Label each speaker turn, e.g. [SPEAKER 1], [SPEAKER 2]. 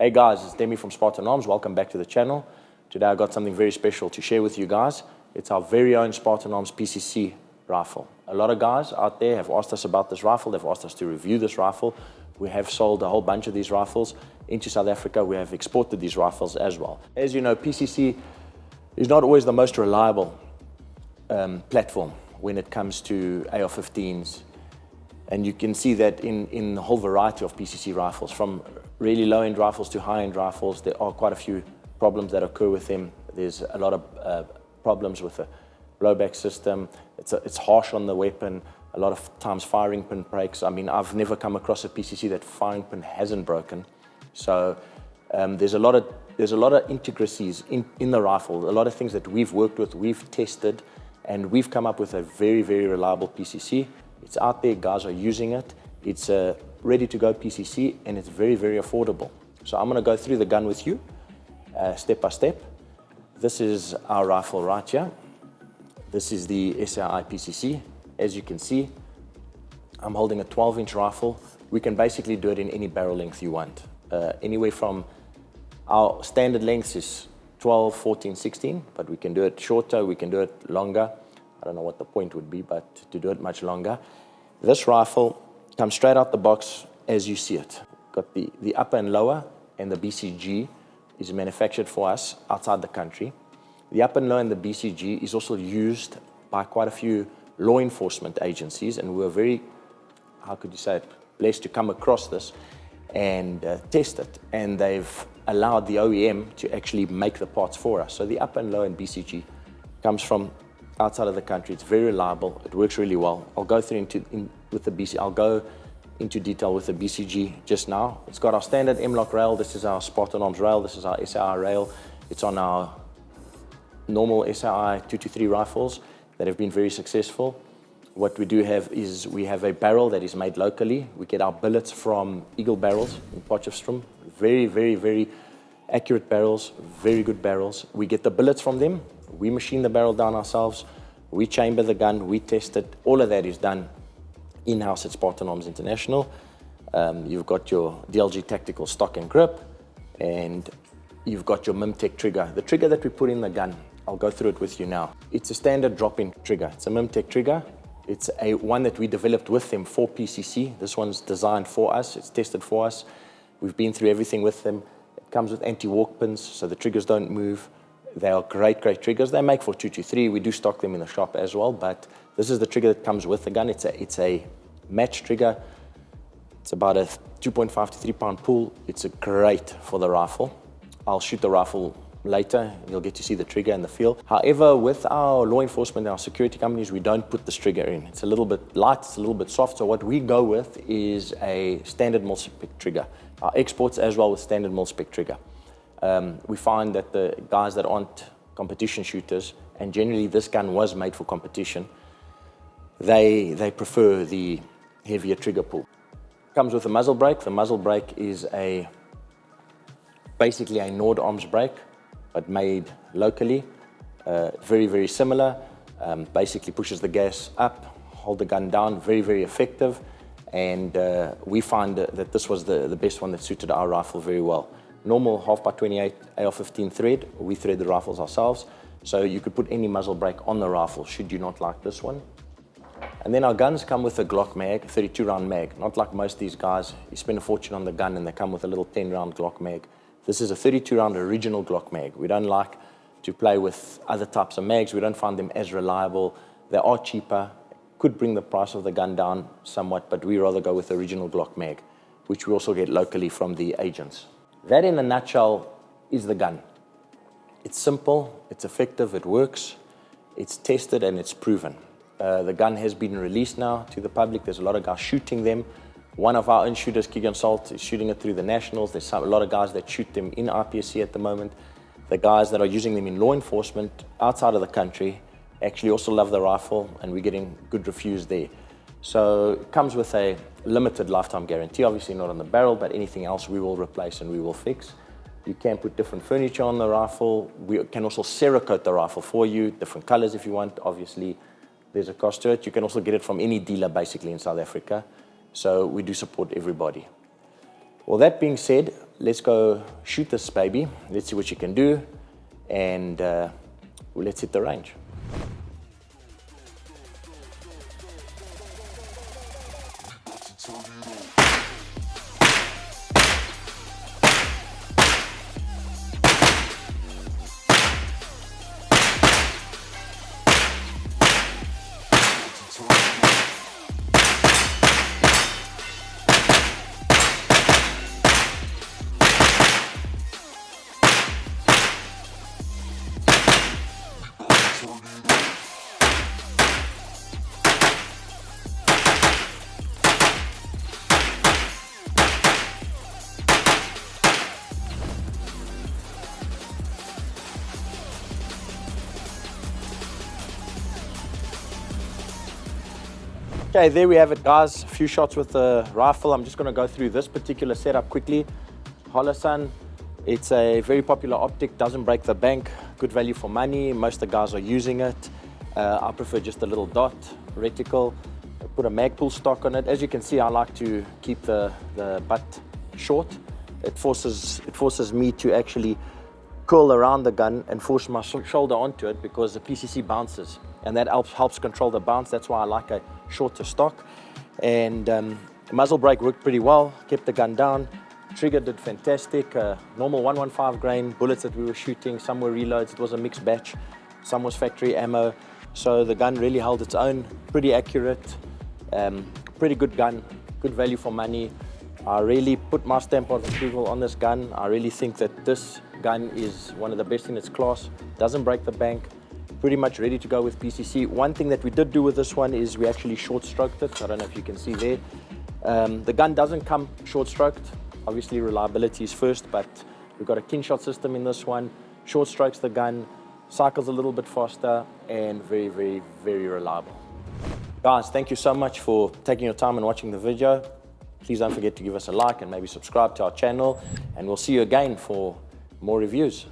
[SPEAKER 1] Hey guys, it's Demi from Spartan Arms. Welcome back to the channel. Today I got something very special to share with you guys. It's our very own Spartan Arms PCC rifle. A lot of guys out there have asked us about this rifle. They've asked us to review this rifle. We have sold a whole bunch of these rifles into South Africa. We have exported these rifles as well. As you know, PCC is not always the most reliable platform when it comes to AR-15s. And you can see that in the whole variety of PCC rifles, from really low-end rifles to high-end rifles. There are quite a few problems that occur with them. There's a lot of problems with the blowback system. It's harsh on the weapon. A lot of times firing pin breaks. I mean, I've never come across a PCC that firing pin hasn't broken. So there's a lot of intricacies in the rifle, a lot of things that we've worked with, we've tested, and we've come up with a very, very reliable PCC. It's out there, guys are using it. It's a ready-to-go PCC, and it's very, very affordable. So I'm going to go through the gun with you, step by step. This is our rifle right here. This is the SAI PCC. As you can see, I'm holding a 12-inch rifle. We can basically do it in any barrel length you want. Anywhere from our standard lengths is 12, 14, 16, but we can do it shorter, we can do it longer. I don't know what the point would be, but to do it much longer. This rifle comes straight out the box as you see it. Got the upper and lower, and the BCG is manufactured for us outside the country. The upper and lower and the BCG is also used by quite a few law enforcement agencies, and we're very, how could you say it, blessed to come across this and test it. And they've allowed the OEM to actually make the parts for us. So the upper and lower and BCG comes from outside of the country. It's very reliable. It works really well. I'll go through with the BCG. I'll go into detail with the BCG just now. It's got our standard M-LOK rail. This is our Spartan Arms rail. This is our SAI rail. It's on our normal SAI 223 rifles that have been very successful. What we do have is we have a barrel that is made locally. We get our billets from Eagle barrels in Potchefstroom. Very, very, very accurate barrels, very good barrels. We get the billets from them. We machine the barrel down ourselves. We chamber the gun. We test it. All of that is done in-house at Spartan Arms International. You've got your DLG tactical stock and grip, and you've got your Mimtech trigger. The trigger that we put in the gun, I'll go through it with you now. It's a standard drop-in trigger. It's a Mimtech trigger. It's one that we developed with them for PCC. This one's designed for us. It's tested for us. We've been through everything with them. It comes with anti-walk pins, so the triggers don't move. They are great, great triggers. They make for 223. We do stock them in the shop as well, but this is the trigger that comes with the gun. It's a match trigger. It's about a 2.5 to 3 pound pull. It's great for the rifle. I'll shoot the rifle later. You'll get to see the trigger and the feel. However, with our law enforcement and our security companies, we don't put this trigger in. It's a little bit light, it's a little bit soft. So what we go with is a standard mil-spec trigger. Our exports as well with standard mil-spec trigger. We find that the guys that aren't competition shooters, and generally this gun was made for competition, they prefer the heavier trigger pull. Comes with a muzzle brake. The muzzle brake is basically a Nord arms brake, but made locally. Very, very similar. Basically pushes the gas up, hold the gun down, very, very effective. And we find that this was the best one that suited our rifle very well. Normal half-by-28 AR-15 thread. We thread the rifles ourselves, so you could put any muzzle brake on the rifle should you not like this one. And then our guns come with a Glock mag, 32-round mag. Not like most of these guys, you spend a fortune on the gun and they come with a little 10-round Glock mag. This is a 32-round original Glock mag. We don't like to play with other types of mags. We don't find them as reliable. They are cheaper, could bring the price of the gun down somewhat, but we rather go with the original Glock mag, which we also get locally from the agents. That in a nutshell is the gun. It's simple, it's effective, it works, it's tested and it's proven. The gun has been released now to the public. There's a lot of guys shooting them. One of our own shooters, Keegan Salt, is shooting it through the nationals. There's a lot of guys that shoot them in IPSC at the moment. The guys that are using them in law enforcement outside of the country actually also love the rifle, and we're getting good reviews there. So it comes with a limited lifetime guarantee, obviously not on the barrel, but anything else we will replace and we will fix. You can put different furniture on the rifle. We can also Cerakote the rifle for you, different colors if you want. Obviously, there's a cost to it. You can also get it from any dealer basically in South Africa. So we do support everybody. Well, that being said, let's go shoot this baby. Let's see what you can do, and let's hit the range. Okay, there we have it, guys. A few shots with the rifle. I'm just going to go through this particular setup quickly. Holosun, it's a very popular optic, doesn't break the bank, good value for money. Most of the guys are using it. I prefer just a little dot reticle. Put a Magpul stock on it. As you can see, I like to keep the butt short. It forces me to actually curl around the gun and force my shoulder onto it because the PCC bounces, and that helps control the bounce. That's why I like a shorter stock. And muzzle brake worked pretty well, kept the gun down. Trigger did fantastic. Normal 115 grain bullets that we were shooting, some were reloads. It was a mixed batch, some was factory ammo, so the gun really held its own. Pretty accurate, pretty good gun, good value for money. I really put my stamp of approval on this gun. I really think that this gun is one of the best in its class. Doesn't break the bank. Pretty much ready to go with PCC. One thing that we did do with this one is we actually short stroked it. I don't know if you can see there. The gun doesn't come short stroked. Obviously reliability is first, but we've got a kin shot system in this one. Short strokes the gun, cycles a little bit faster, and very, very, very reliable. Guys, thank you so much for taking your time and watching the video. Please don't forget to give us a like and maybe subscribe to our channel, and we'll see you again for more reviews.